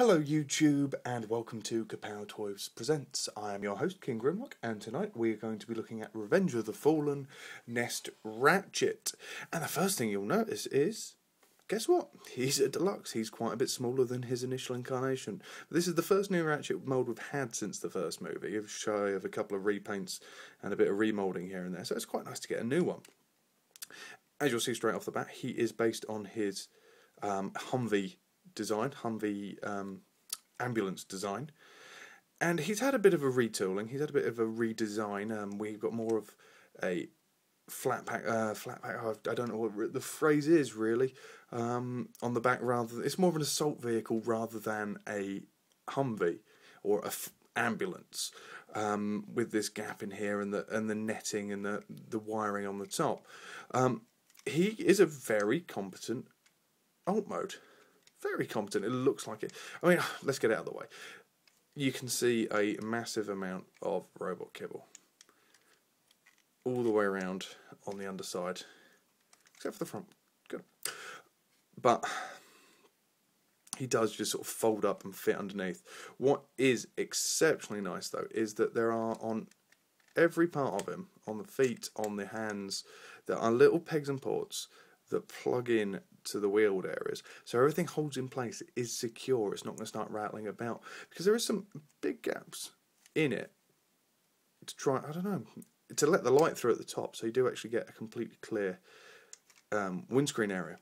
Hello YouTube and welcome to Kapow Toys Presents. I am your host King Grimlock and tonight we are going to be looking at Revenge of the Fallen Nest Ratchet. And the first thing you'll notice is, guess what? He's a deluxe. He's quite a bit smaller than his initial incarnation. This is the first new Ratchet mould we've had since the first movie, shy of a couple of repaints and a bit of remoulding here and there, so it's quite nice to get a new one. As you'll see straight off the bat, he is based on his Humvee ambulance design, and he's had a bit of a retooling. He's had a bit of a redesign. We've got more of a flat pack. I don't know what the phrase is really. On the back, it's more of an assault vehicle rather than a Humvee or a ambulance. With this gap in here and the netting and the wiring on the top. He is a very competent alt mode. Very competent, it looks like it. I mean, let's get it out of the way. You can see a massive amount of robot kibble. All the way around on the underside. Except for the front. Good. But he does just sort of fold up and fit underneath. What is exceptionally nice though is that there are on every part of him, on the feet, on the hands, there are little pegs and ports that plug in to the wheeled areas, so everything holds in place. It is secure. It's not going to start rattling about because there is some big gaps in it to try, I don't know, to let the light through at the top, so you do actually get a completely clear windscreen area.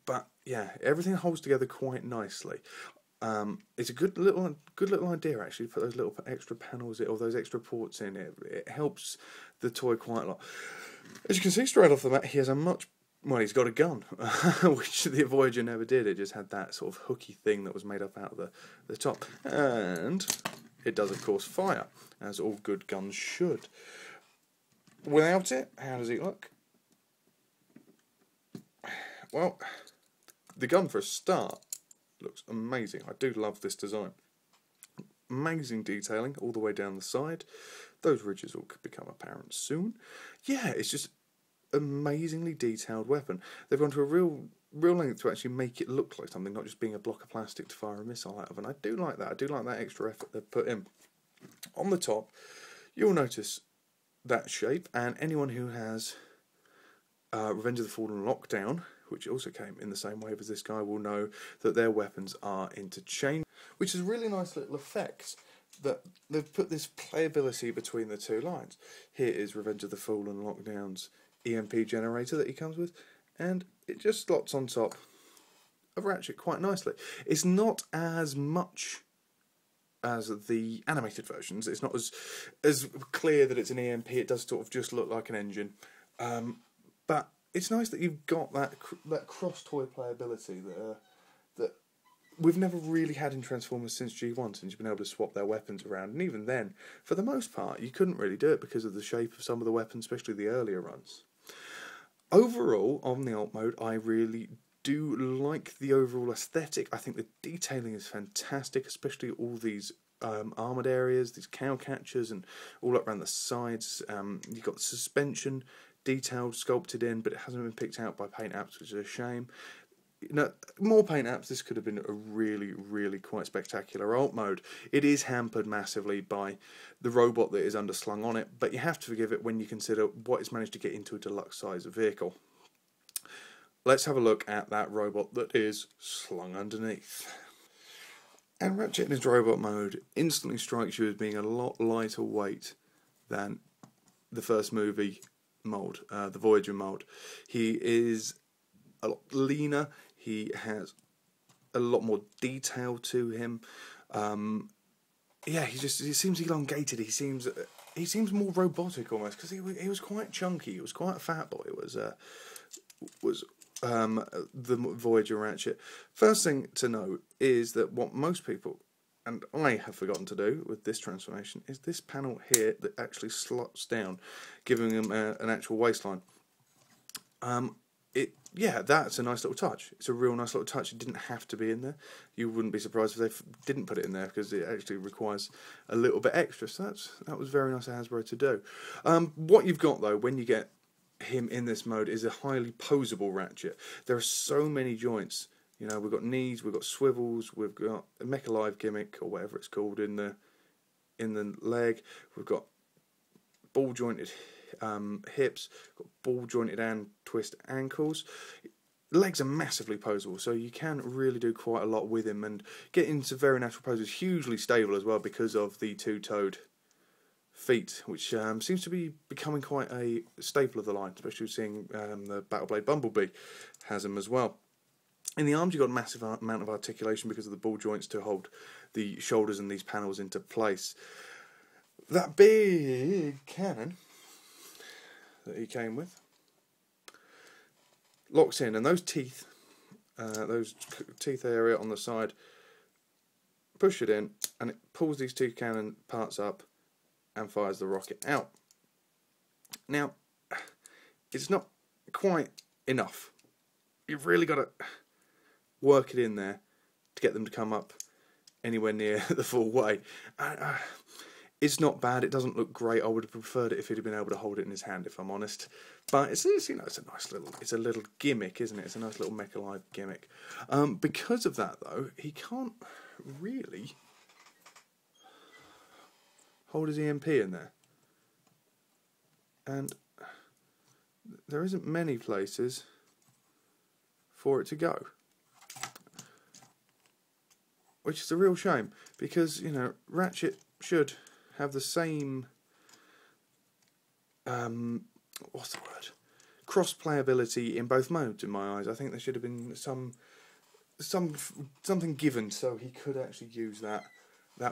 But yeah, everything holds together quite nicely. It's a good little idea actually to put those little extra panels or those extra ports in it. It helps the toy quite a lot. As you can see straight off the bat, he has well, he's got a gun, which the Voyager never did. It just had that sort of hooky thing that was made up out of the top. And it does, of course, fire, as all good guns should. Without it, how does it look? Well, the gun, for a start, looks amazing. I do love this design. Amazing detailing all the way down the side. Those ridges will become apparent soon. Yeah, it's just amazingly detailed weapon. They've gone to a real length to actually make it look like something, not just being a block of plastic to fire a missile out of, and I do like that. I do like that extra effort they've put in. On the top, you'll notice that shape, and anyone who has Revenge of the Fallen Lockdown, which also came in the same wave as this guy, will know that their weapons are interchangeable, which is a really nice little effect that they've put this playability between the two lines. Here is Revenge of the Fallen Lockdown's EMP generator that he comes with, and it just slots on top of Ratchet quite nicely. It's not as much as the animated versions. It's not as clear that it's an EMP. It does sort of just look like an engine, but it's nice that you've got that cross toy playability that we've never really had in Transformers since G1, since you've been able to swap their weapons around, and even then, for the most part, you couldn't really do it because of the shape of some of the weapons, especially the earlier runs. Overall, on the alt mode, I really do like the overall aesthetic. I think the detailing is fantastic, especially all these armoured areas, these cow catchers, and all up around the sides. You've got the suspension detailed, sculpted in, but it hasn't been picked out by paint apps, which is a shame. More paint apps, this could have been a really quite spectacular alt mode. It is hampered massively by the robot that is underslung on it, but you have to forgive it when you consider what it's managed to get into a deluxe size vehicle. Let's have a look at that robot that is slung underneath. And Ratchet in his robot mode instantly strikes you as being a lot lighter weight than the first movie mould, the Voyager mould. He is a lot leaner. He has a lot more detail to him. Yeah, he seems elongated. He seems more robotic almost, because he was quite chunky. He was quite a fat boy. It was the Voyager Ratchet. First thing to note is that what most people, and I have forgotten to do with this transformation, is this panel here that actually slots down, giving him an actual waistline. Yeah, that's a nice little touch. It's a real nice little touch. It didn't have to be in there. You wouldn't be surprised if they didn't put it in there, because it actually requires a little bit extra. So that was very nice of Hasbro to do. What you've got though, when you get him in this mode, is a highly posable Ratchet. There are so many joints You know, we've got knees, we've got swivels, we've got a Mecha Live gimmick or whatever it's called in the leg. We've got ball jointed hips, got ball jointed and twist ankles. Legs are massively posable, so you can really do quite a lot with him and get into very natural poses. Hugely stable as well because of the two-toed feet, which seems to be becoming quite a staple of the line, especially seeing the Battleblade Bumblebee has them as well. In the arms, you've got a massive amount of articulation because of the ball joints to hold the shoulders and these panels into place. That big cannon that he came with locks in, and those teeth area on the side, push it in, and it pulls these two cannon parts up and fires the rocket out. Now, it's not quite enough. You've really got to work it in there to get them to come up anywhere near the full way. It's not bad. It doesn't look great. I would have preferred it if he'd have been able to hold it in his hand, if I'm honest. But it's you know, it's a little gimmick, isn't it? It's a nice little Mecha Live gimmick. Because of that, though, he can't really hold his EMP in there, and there isn't many places for it to go, which is a real shame because, you know, Ratchet should have the same what's the word? Cross-playability in both modes. In my eyes, I think there should have been something given so he could actually use that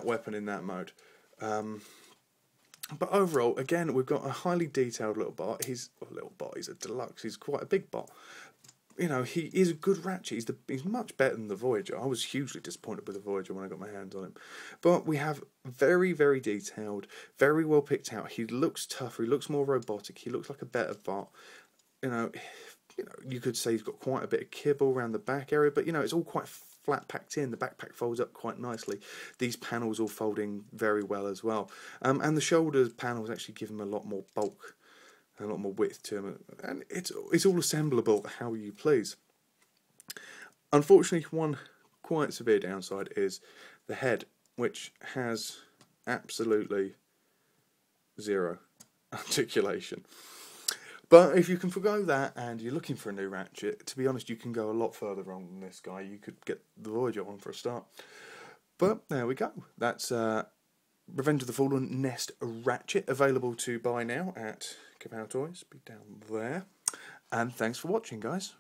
weapon in that mode. But overall, again, we've got a highly detailed little bot. He's a deluxe. He's quite a big bot. You know, he is a good Ratchet. He's much better than the Voyager. I was hugely disappointed with the Voyager when I got my hands on him. But we have very, very detailed, very well picked out. He looks tougher. He looks more robotic. He looks like a better bot. You know, you could say he's got quite a bit of kibble around the back area, but, you know, it's all quite flat packed in. The backpack folds up quite nicely. These panels all folding very well as well. And the shoulder panels actually give him a lot more bulk, a lot more width to him, and it's all assemblable how you please. Unfortunately, one quite severe downside is the head, which has absolutely zero articulation. But if you can forgo that and you're looking for a new Ratchet, to be honest, you can go a lot further wrong than this guy. You could get the Voyager one for a start. But there we go. That's Revenge of the Fallen Nest Ratchet, available to buy now at Kapow Toys. Be down there. And thanks for watching, guys.